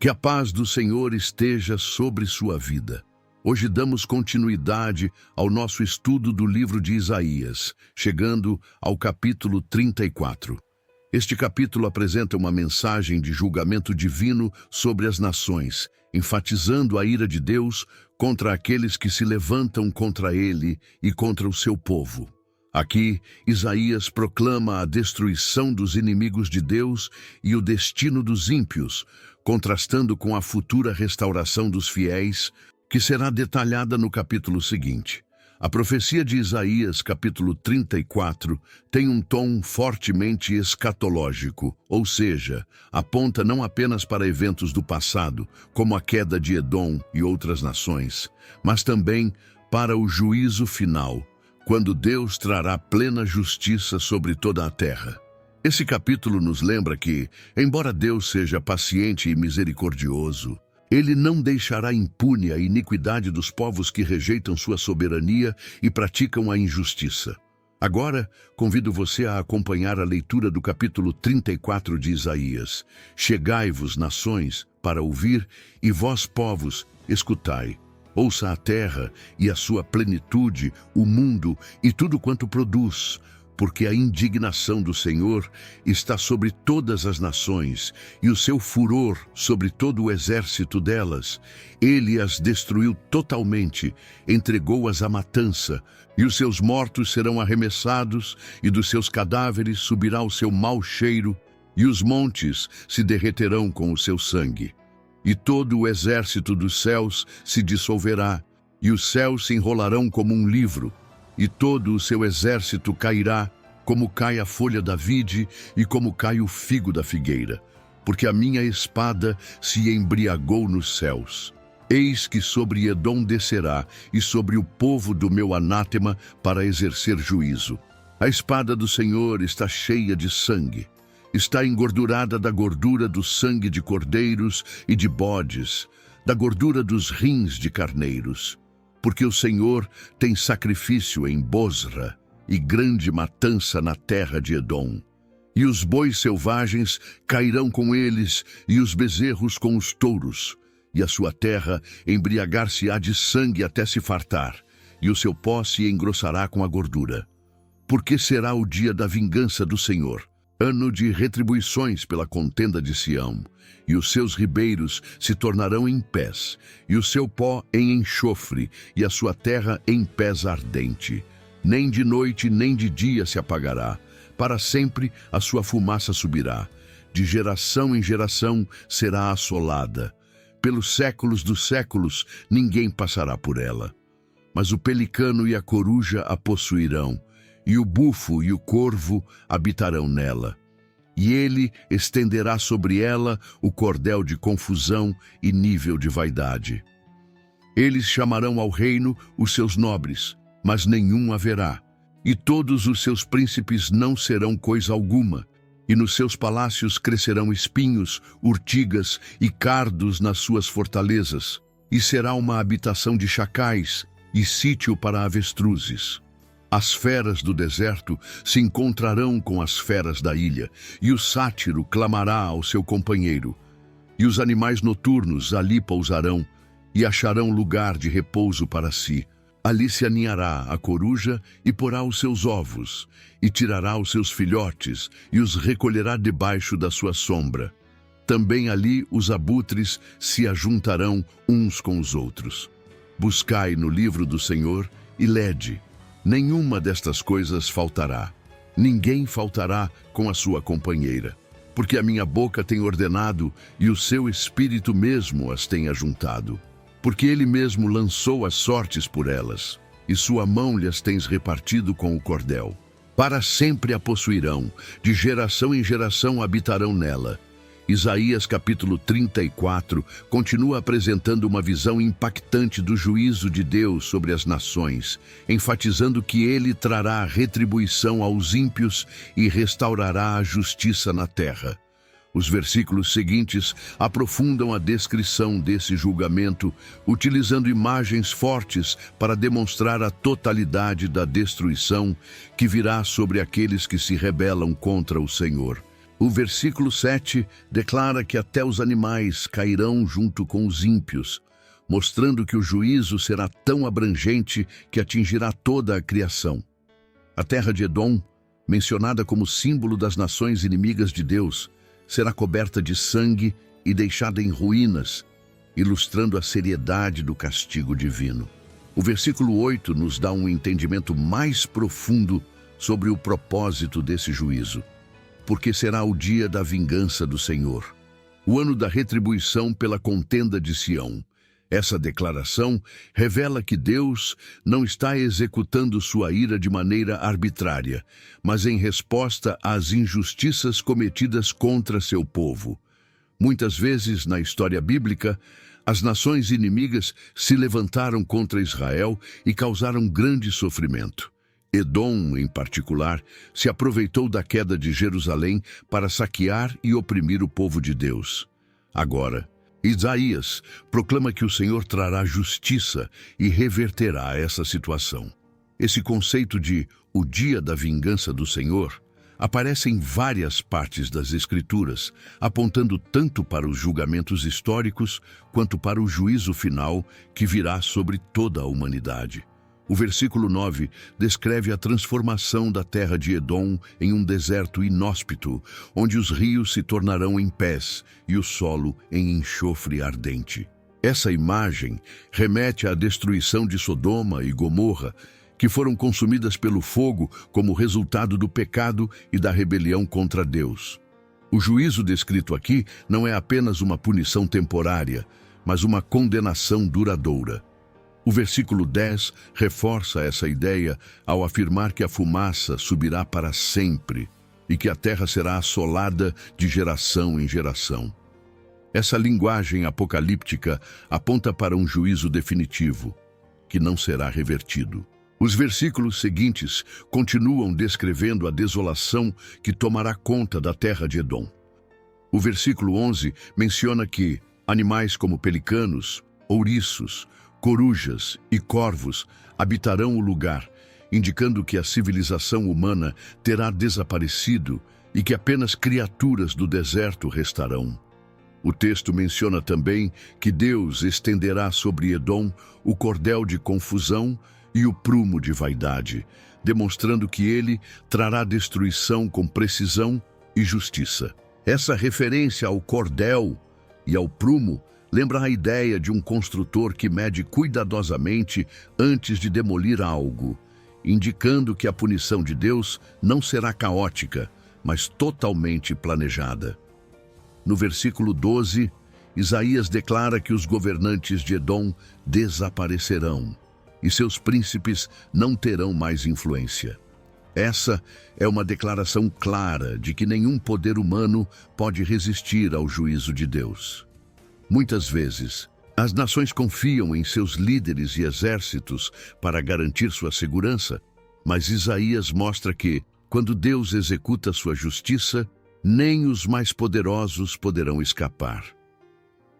Que a paz do Senhor esteja sobre sua vida. Hoje damos continuidade ao nosso estudo do livro de Isaías, chegando ao capítulo 34. Este capítulo apresenta uma mensagem de julgamento divino sobre as nações, enfatizando a ira de Deus contra aqueles que se levantam contra ele e contra o seu povo. Aqui, Isaías proclama a destruição dos inimigos de Deus e o destino dos ímpios, contrastando com a futura restauração dos fiéis, que será detalhada no capítulo seguinte. A profecia de Isaías, capítulo 34, tem um tom fortemente escatológico, ou seja, aponta não apenas para eventos do passado, como a queda de Edom e outras nações, mas também para o juízo final, quando Deus trará plena justiça sobre toda a terra. Esse capítulo nos lembra que, embora Deus seja paciente e misericordioso, Ele não deixará impune a iniquidade dos povos que rejeitam sua soberania e praticam a injustiça. Agora, convido você a acompanhar a leitura do capítulo 34 de Isaías. Chegai-vos, nações, para ouvir, e vós, povos, escutai. Ouça a terra e a sua plenitude, o mundo e tudo quanto produz, porque a indignação do Senhor está sobre todas as nações, e o seu furor sobre todo o exército delas. Ele as destruiu totalmente, entregou-as à matança, e os seus mortos serão arremessados, e dos seus cadáveres subirá o seu mau cheiro, e os montes se derreterão com o seu sangue. E todo o exército dos céus se dissolverá, e os céus se enrolarão como um livro, e todo o seu exército cairá, como cai a folha da vide e como cai o figo da figueira, porque a minha espada se embriagou nos céus. Eis que sobre Edom descerá, e sobre o povo do meu anátema, para exercer juízo. A espada do Senhor está cheia de sangue, está engordurada da gordura do sangue de cordeiros e de bodes, da gordura dos rins de carneiros. Porque o Senhor tem sacrifício em Bosra e grande matança na terra de Edom. E os bois selvagens cairão com eles, e os bezerros com os touros. E a sua terra embriagar-se-á de sangue até se fartar, e o seu pó se engrossará com a gordura. Porque será o dia da vingança do Senhor, ano de retribuições pela contenda de Sião, e os seus ribeiros se tornarão em pés, e o seu pó em enxofre, e a sua terra em pés ardente. Nem de noite nem de dia se apagará, para sempre a sua fumaça subirá. De geração em geração será assolada. Pelos séculos dos séculos ninguém passará por ela. Mas o pelicano e a coruja a possuirão, e o bufo e o corvo habitarão nela. E ele estenderá sobre ela o cordel de confusão e nível de vaidade. Eles chamarão ao reino os seus nobres, mas nenhum haverá. E todos os seus príncipes não serão coisa alguma. E nos seus palácios crescerão espinhos, urtigas e cardos nas suas fortalezas. E será uma habitação de chacais e sítio para avestruzes. As feras do deserto se encontrarão com as feras da ilha, e o sátiro clamará ao seu companheiro. E os animais noturnos ali pousarão, e acharão lugar de repouso para si. Ali se aninhará a coruja e porá os seus ovos, e tirará os seus filhotes, e os recolherá debaixo da sua sombra. Também ali os abutres se ajuntarão uns com os outros. Buscai no livro do Senhor e lede. Nenhuma destas coisas faltará. Ninguém faltará com a sua companheira. Porque a minha boca tem ordenado, e o seu espírito mesmo as tem ajuntado. Porque ele mesmo lançou as sortes por elas, e sua mão lhes tens repartido com o cordel. Para sempre a possuirão, de geração em geração habitarão nela. Isaías capítulo 34 continua apresentando uma visão impactante do juízo de Deus sobre as nações, enfatizando que ele trará retribuição aos ímpios e restaurará a justiça na terra. Os versículos seguintes aprofundam a descrição desse julgamento, utilizando imagens fortes para demonstrar a totalidade da destruição que virá sobre aqueles que se rebelam contra o Senhor. O versículo 7 declara que até os animais cairão junto com os ímpios, mostrando que o juízo será tão abrangente que atingirá toda a criação. A terra de Edom, mencionada como símbolo das nações inimigas de Deus, será coberta de sangue e deixada em ruínas, ilustrando a seriedade do castigo divino. O versículo 8 nos dá um entendimento mais profundo sobre o propósito desse juízo, porque será o dia da vingança do Senhor, o ano da retribuição pela contenda de Sião. Essa declaração revela que Deus não está executando sua ira de maneira arbitrária, mas em resposta às injustiças cometidas contra seu povo. Muitas vezes, na história bíblica, as nações inimigas se levantaram contra Israel e causaram grande sofrimento. Edom, em particular, se aproveitou da queda de Jerusalém para saquear e oprimir o povo de Deus. Agora, Isaías proclama que o Senhor trará justiça e reverterá essa situação. Esse conceito de o dia da vingança do Senhor aparece em várias partes das Escrituras, apontando tanto para os julgamentos históricos quanto para o juízo final que virá sobre toda a humanidade. O versículo 9 descreve a transformação da terra de Edom em um deserto inóspito, onde os rios se tornarão em pés e o solo em enxofre ardente. Essa imagem remete à destruição de Sodoma e Gomorra, que foram consumidas pelo fogo como resultado do pecado e da rebelião contra Deus. O juízo descrito aqui não é apenas uma punição temporária, mas uma condenação duradoura. O versículo 10 reforça essa ideia ao afirmar que a fumaça subirá para sempre e que a terra será assolada de geração em geração. Essa linguagem apocalíptica aponta para um juízo definitivo, que não será revertido. Os versículos seguintes continuam descrevendo a desolação que tomará conta da terra de Edom. O versículo 11 menciona que animais como pelicanos, ouriços, corujas e corvos habitarão o lugar, indicando que a civilização humana terá desaparecido e que apenas criaturas do deserto restarão. O texto menciona também que Deus estenderá sobre Edom o cordel de confusão e o prumo de vaidade, demonstrando que ele trará destruição com precisão e justiça. Essa referência ao cordel e ao prumo lembra a ideia de um construtor que mede cuidadosamente antes de demolir algo, indicando que a punição de Deus não será caótica, mas totalmente planejada. No versículo 12, Isaías declara que os governantes de Edom desaparecerão e seus príncipes não terão mais influência. Essa é uma declaração clara de que nenhum poder humano pode resistir ao juízo de Deus. Muitas vezes, as nações confiam em seus líderes e exércitos para garantir sua segurança, mas Isaías mostra que, quando Deus executa sua justiça, nem os mais poderosos poderão escapar.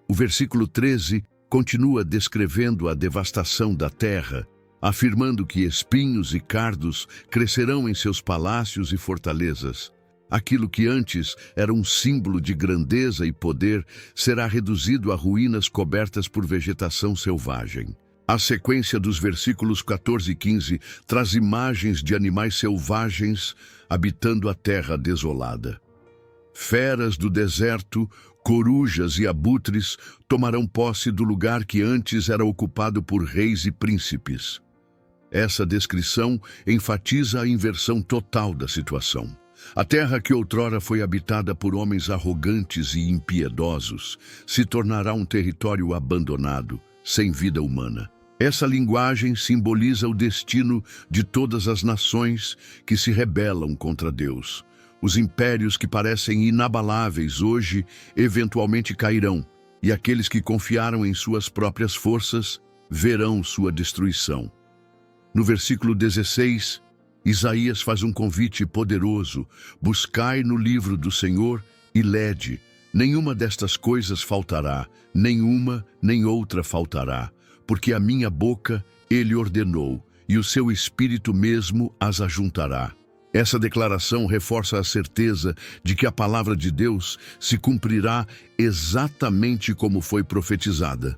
O versículo 13 continua descrevendo a devastação da terra, afirmando que espinhos e cardos crescerão em seus palácios e fortalezas. Aquilo que antes era um símbolo de grandeza e poder será reduzido a ruínas cobertas por vegetação selvagem. A sequência dos versículos 14 e 15 traz imagens de animais selvagens habitando a terra desolada. Feras do deserto, corujas e abutres tomarão posse do lugar que antes era ocupado por reis e príncipes. Essa descrição enfatiza a inversão total da situação. A terra que outrora foi habitada por homens arrogantes e impiedosos se tornará um território abandonado, sem vida humana. Essa linguagem simboliza o destino de todas as nações que se rebelam contra Deus. Os impérios que parecem inabaláveis hoje eventualmente cairão, e aqueles que confiaram em suas próprias forças verão sua destruição. No versículo 16, Isaías faz um convite poderoso: buscai no livro do Senhor e lede. Nenhuma destas coisas faltará, nenhuma nem outra faltará, porque a minha boca ele ordenou, e o seu espírito mesmo as ajuntará. Essa declaração reforça a certeza de que a palavra de Deus se cumprirá exatamente como foi profetizada.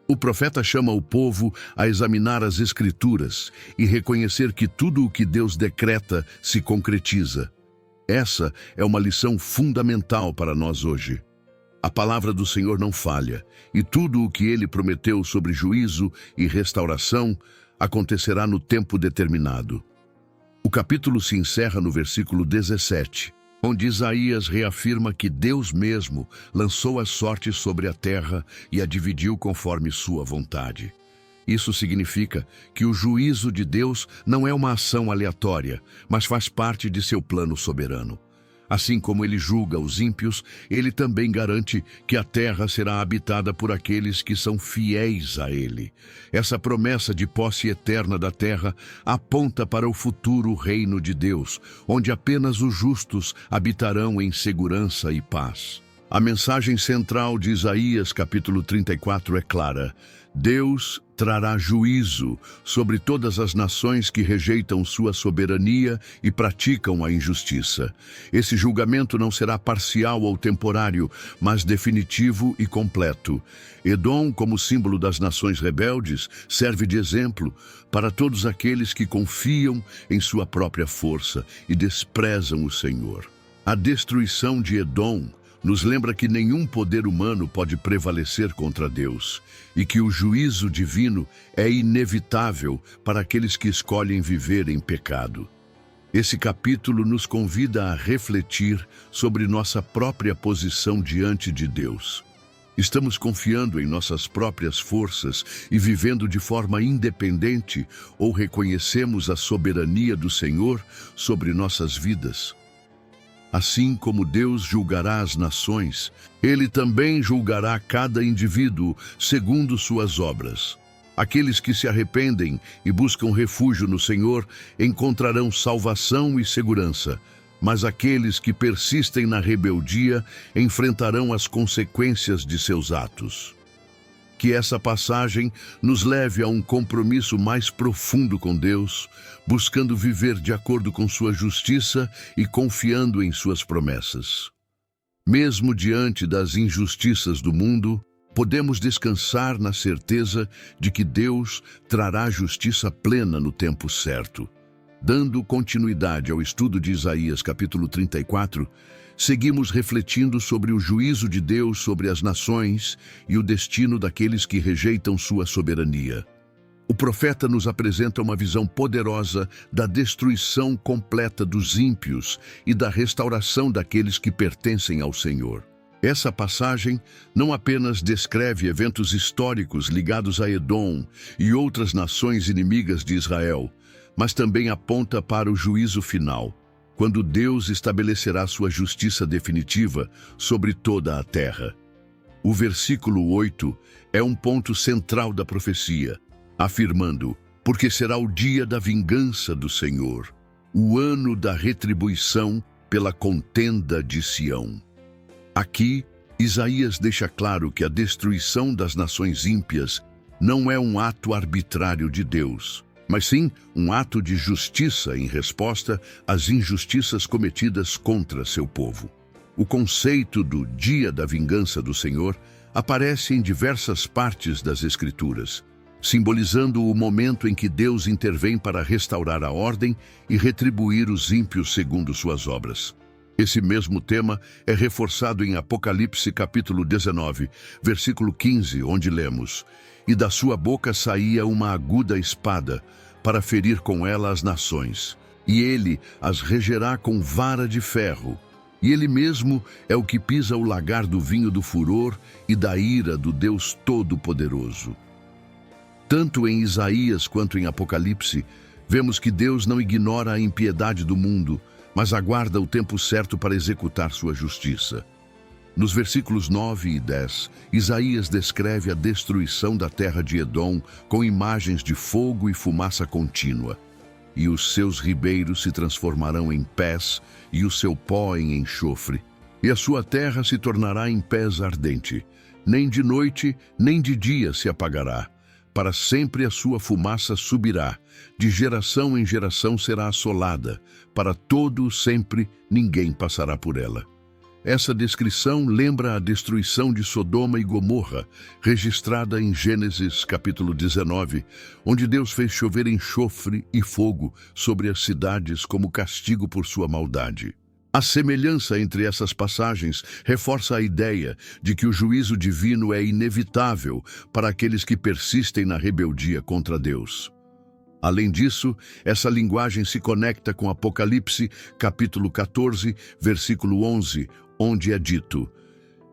O profeta chama o povo a examinar as Escrituras e reconhecer que tudo o que Deus decreta se concretiza. Essa é uma lição fundamental para nós hoje. A palavra do Senhor não falha, e tudo o que Ele prometeu sobre juízo e restauração acontecerá no tempo determinado. O capítulo se encerra no versículo 17, onde Isaías reafirma que Deus mesmo lançou as sortes sobre a terra e a dividiu conforme sua vontade. Isso significa que o juízo de Deus não é uma ação aleatória, mas faz parte de seu plano soberano. Assim como ele julga os ímpios, ele também garante que a terra será habitada por aqueles que são fiéis a ele. Essa promessa de posse eterna da terra aponta para o futuro reino de Deus, onde apenas os justos habitarão em segurança e paz. A mensagem central de Isaías, capítulo 34, é clara. Deus trará juízo sobre todas as nações que rejeitam sua soberania e praticam a injustiça. Esse julgamento não será parcial ou temporário, mas definitivo e completo. Edom, como símbolo das nações rebeldes, serve de exemplo para todos aqueles que confiam em sua própria força e desprezam o Senhor. A destruição de Edom nos lembra que nenhum poder humano pode prevalecer contra Deus e que o juízo divino é inevitável para aqueles que escolhem viver em pecado. Esse capítulo nos convida a refletir sobre nossa própria posição diante de Deus. Estamos confiando em nossas próprias forças e vivendo de forma independente ou reconhecemos a soberania do Senhor sobre nossas vidas? Assim como Deus julgará as nações, Ele também julgará cada indivíduo segundo suas obras. Aqueles que se arrependem e buscam refúgio no Senhor encontrarão salvação e segurança, mas aqueles que persistem na rebeldia enfrentarão as consequências de seus atos. Que essa passagem nos leve a um compromisso mais profundo com Deus, buscando viver de acordo com sua justiça e confiando em suas promessas. Mesmo diante das injustiças do mundo, podemos descansar na certeza de que Deus trará justiça plena no tempo certo. Dando continuidade ao estudo de Isaías capítulo 34, seguimos refletindo sobre o juízo de Deus sobre as nações e o destino daqueles que rejeitam sua soberania. O profeta nos apresenta uma visão poderosa da destruição completa dos ímpios e da restauração daqueles que pertencem ao Senhor. Essa passagem não apenas descreve eventos históricos ligados a Edom e outras nações inimigas de Israel, mas também aponta para o juízo final, quando Deus estabelecerá sua justiça definitiva sobre toda a terra. O versículo 8 é um ponto central da profecia, afirmando: porque será o dia da vingança do Senhor, o ano da retribuição pela contenda de Sião. Aqui, Isaías deixa claro que a destruição das nações ímpias não é um ato arbitrário de Deus, mas sim um ato de justiça em resposta às injustiças cometidas contra seu povo. O conceito do dia da vingança do Senhor aparece em diversas partes das Escrituras, simbolizando o momento em que Deus intervém para restaurar a ordem e retribuir os ímpios segundo suas obras. Esse mesmo tema é reforçado em Apocalipse capítulo 19, versículo 15, onde lemos: e da sua boca saía uma aguda espada, para ferir com ela as nações, e ele as regerá com vara de ferro, e ele mesmo é o que pisa o lagar do vinho do furor e da ira do Deus Todo-Poderoso. Tanto em Isaías quanto em Apocalipse, vemos que Deus não ignora a impiedade do mundo, mas aguarda o tempo certo para executar sua justiça. Nos versículos 9 e 10, Isaías descreve a destruição da terra de Edom com imagens de fogo e fumaça contínua. E os seus ribeiros se transformarão em pés, e o seu pó em enxofre. E a sua terra se tornará em pés ardente. Nem de noite, nem de dia se apagará. Para sempre a sua fumaça subirá, de geração em geração será assolada, para todo o sempre ninguém passará por ela. Essa descrição lembra a destruição de Sodoma e Gomorra, registrada em Gênesis capítulo 19, onde Deus fez chover enxofre e fogo sobre as cidades como castigo por sua maldade. A semelhança entre essas passagens reforça a ideia de que o juízo divino é inevitável para aqueles que persistem na rebeldia contra Deus. Além disso, essa linguagem se conecta com Apocalipse, capítulo 14, versículo 11, onde é dito: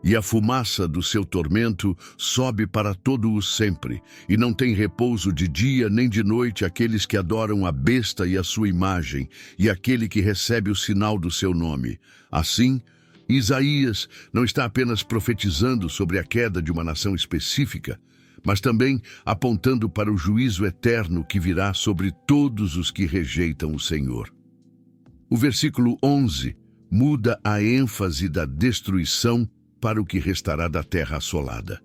"E a fumaça do seu tormento sobe para todo o sempre, e não tem repouso de dia nem de noite aqueles que adoram a besta e a sua imagem, e aquele que recebe o sinal do seu nome." Assim, Isaías não está apenas profetizando sobre a queda de uma nação específica, mas também apontando para o juízo eterno que virá sobre todos os que rejeitam o Senhor. O versículo 11 muda a ênfase da destruição para o que restará da terra assolada.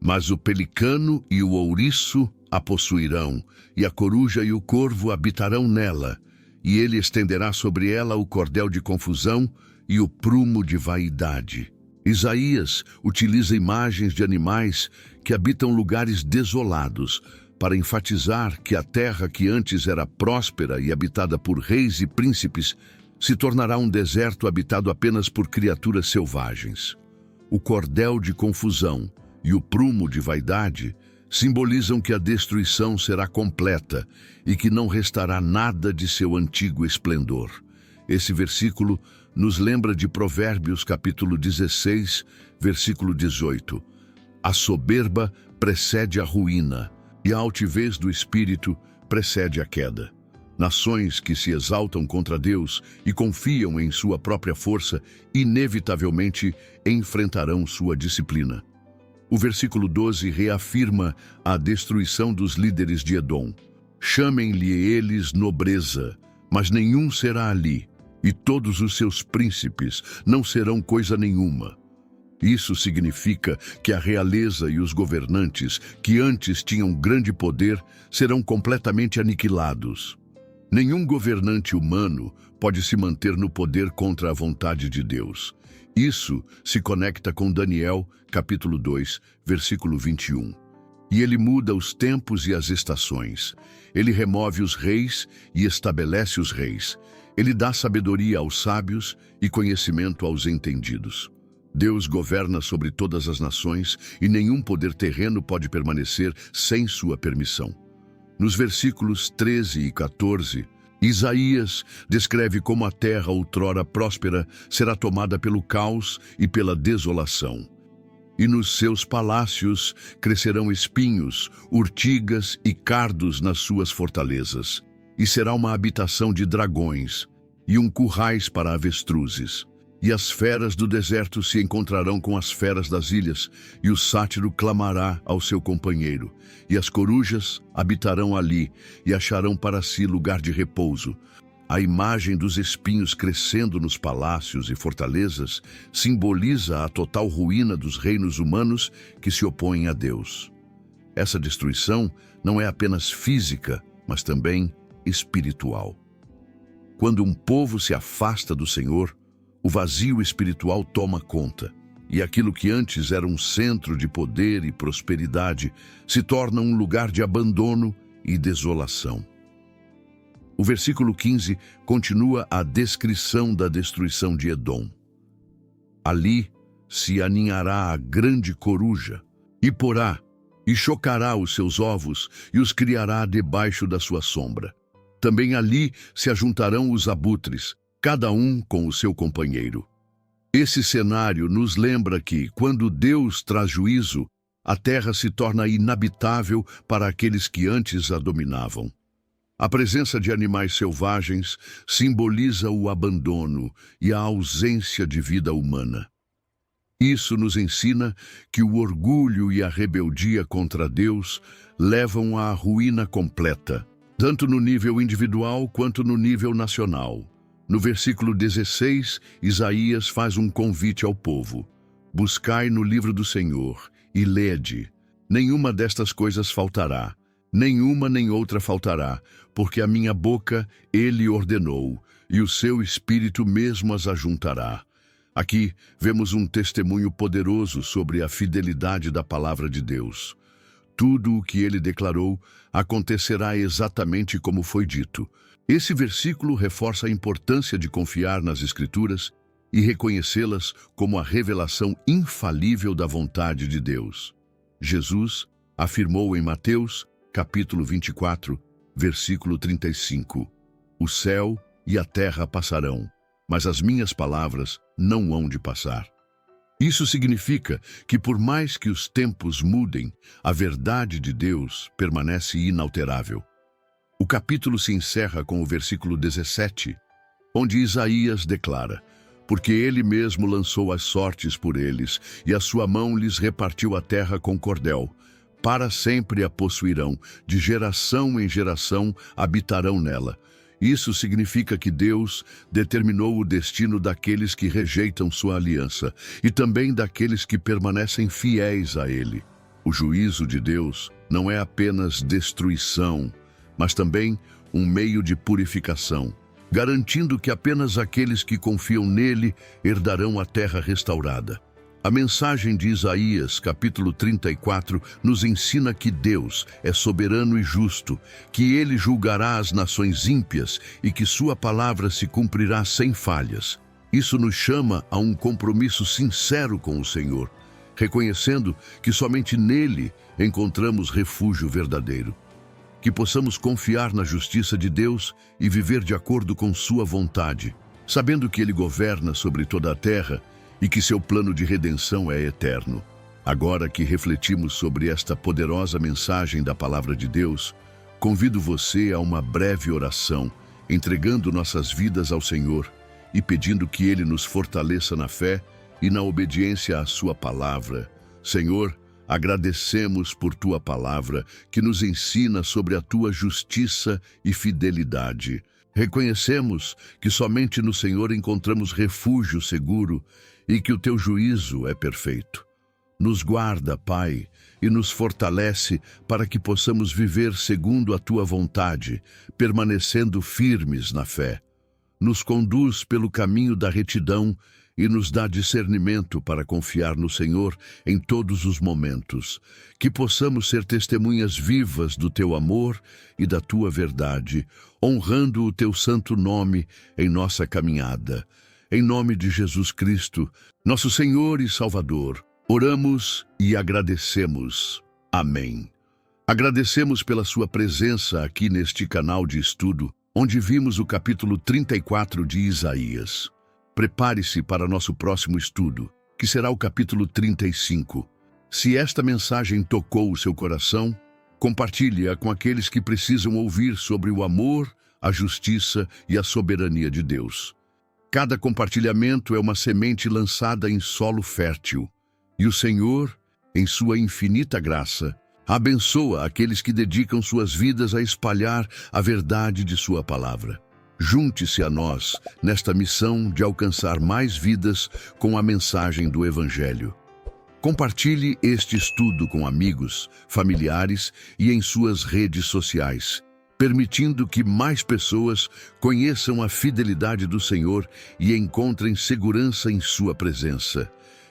"Mas o pelicano e o ouriço a possuirão, e a coruja e o corvo habitarão nela, e ele estenderá sobre ela o cordel de confusão e o prumo de vaidade." Isaías utiliza imagens de animais que habitam lugares desolados para enfatizar que a terra que antes era próspera e habitada por reis e príncipes se tornará um deserto habitado apenas por criaturas selvagens. O cordel de confusão e o prumo de vaidade simbolizam que a destruição será completa e que não restará nada de seu antigo esplendor. Esse versículo nos lembra de Provérbios capítulo 16, versículo 18. "A soberba precede a ruína, e a altivez do espírito precede a queda." Nações que se exaltam contra Deus e confiam em sua própria força, inevitavelmente enfrentarão sua disciplina. O versículo 12 reafirma a destruição dos líderes de Edom. "Chamem-lhe eles nobreza, mas nenhum será ali, e todos os seus príncipes não serão coisa nenhuma." Isso significa que a realeza e os governantes, que antes tinham grande poder, serão completamente aniquilados. Nenhum governante humano pode se manter no poder contra a vontade de Deus. Isso se conecta com Daniel, capítulo 2, versículo 21. "E ele muda os tempos e as estações. Ele remove os reis e estabelece os reis. Ele dá sabedoria aos sábios e conhecimento aos entendidos." Deus governa sobre todas as nações e nenhum poder terreno pode permanecer sem sua permissão. Nos versículos 13 e 14, Isaías descreve como a terra outrora próspera será tomada pelo caos e pela desolação. "E nos seus palácios crescerão espinhos, urtigas e cardos nas suas fortalezas, e será uma habitação de dragões e um currais para avestruzes. E as feras do deserto se encontrarão com as feras das ilhas, e o sátiro clamará ao seu companheiro, e as corujas habitarão ali, e acharão para si lugar de repouso." A imagem dos espinhos crescendo nos palácios e fortalezas simboliza a total ruína dos reinos humanos que se opõem a Deus. Essa destruição não é apenas física, mas também espiritual. Quando um povo se afasta do Senhor, o vazio espiritual toma conta, e aquilo que antes era um centro de poder e prosperidade se torna um lugar de abandono e desolação. O versículo 15 continua a descrição da destruição de Edom. "Ali se aninhará a grande coruja, e porá, e chocará os seus ovos, e os criará debaixo da sua sombra. Também ali se ajuntarão os abutres, cada um com o seu companheiro." Esse cenário nos lembra que, quando Deus traz juízo, a terra se torna inabitável para aqueles que antes a dominavam. A presença de animais selvagens simboliza o abandono e a ausência de vida humana. Isso nos ensina que o orgulho e a rebeldia contra Deus levam à ruína completa, tanto no nível individual quanto no nível nacional. No versículo 16, Isaías faz um convite ao povo: "Buscai no livro do Senhor e lede. Nenhuma destas coisas faltará, nenhuma nem outra faltará, porque a minha boca ele ordenou, e o seu espírito mesmo as ajuntará. Aqui vemos um testemunho poderoso sobre a fidelidade da palavra de Deus. Tudo o que ele declarou acontecerá exatamente como foi dito. Esse versículo reforça a importância de confiar nas Escrituras e reconhecê-las como a revelação infalível da vontade de Deus. Jesus afirmou em Mateus, capítulo 24, versículo 35, "O céu e a terra passarão, mas as minhas palavras não hão de passar." Isso significa que, por mais que os tempos mudem, a verdade de Deus permanece inalterável. O capítulo se encerra com o versículo 17, onde Isaías declara: "Porque ele mesmo lançou as sortes por eles, e a sua mão lhes repartiu a terra com cordel. Para sempre a possuirão, de geração em geração habitarão nela." Isso significa que Deus determinou o destino daqueles que rejeitam sua aliança e também daqueles que permanecem fiéis a Ele. O juízo de Deus não é apenas destruição, mas também um meio de purificação, garantindo que apenas aqueles que confiam nele herdarão a terra restaurada. A mensagem de Isaías, capítulo 34, nos ensina que Deus é soberano e justo, que ele julgará as nações ímpias e que sua palavra se cumprirá sem falhas. Isso nos chama a um compromisso sincero com o Senhor, reconhecendo que somente nele encontramos refúgio verdadeiro. Que possamos confiar na justiça de Deus e viver de acordo com sua vontade, sabendo que ele governa sobre toda a terra e que seu plano de redenção é eterno. Agora que refletimos sobre esta poderosa mensagem da Palavra de Deus, convido você a uma breve oração, entregando nossas vidas ao Senhor e pedindo que Ele nos fortaleça na fé e na obediência à sua palavra. Senhor, agradecemos por tua palavra, que nos ensina sobre a tua justiça e fidelidade. Reconhecemos que somente no Senhor encontramos refúgio seguro e que o teu juízo é perfeito. Nos guarda, Pai, e nos fortalece para que possamos viver segundo a tua vontade, permanecendo firmes na fé. Nos conduz pelo caminho da retidão e nos dá discernimento para confiar no Senhor em todos os momentos. Que possamos ser testemunhas vivas do teu amor e da tua verdade, honrando o teu santo nome em nossa caminhada. Em nome de Jesus Cristo, nosso Senhor e Salvador, oramos e agradecemos. Amém. Agradecemos pela sua presença aqui neste canal de estudo, onde vimos o capítulo 34 de Isaías. Prepare-se para nosso próximo estudo, que será o capítulo 35. Se esta mensagem tocou o seu coração, compartilhe-a com aqueles que precisam ouvir sobre o amor, a justiça e a soberania de Deus. Cada compartilhamento é uma semente lançada em solo fértil, e o Senhor, em sua infinita graça, abençoa aqueles que dedicam suas vidas a espalhar a verdade de sua palavra. Junte-se a nós nesta missão de alcançar mais vidas com a mensagem do Evangelho. Compartilhe este estudo com amigos, familiares e em suas redes sociais, permitindo que mais pessoas conheçam a fidelidade do Senhor e encontrem segurança em sua presença.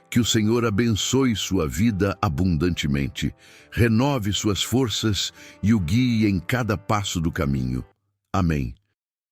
Que o Senhor abençoe sua vida abundantemente, renove suas forças e o guie em cada passo do caminho. Amém.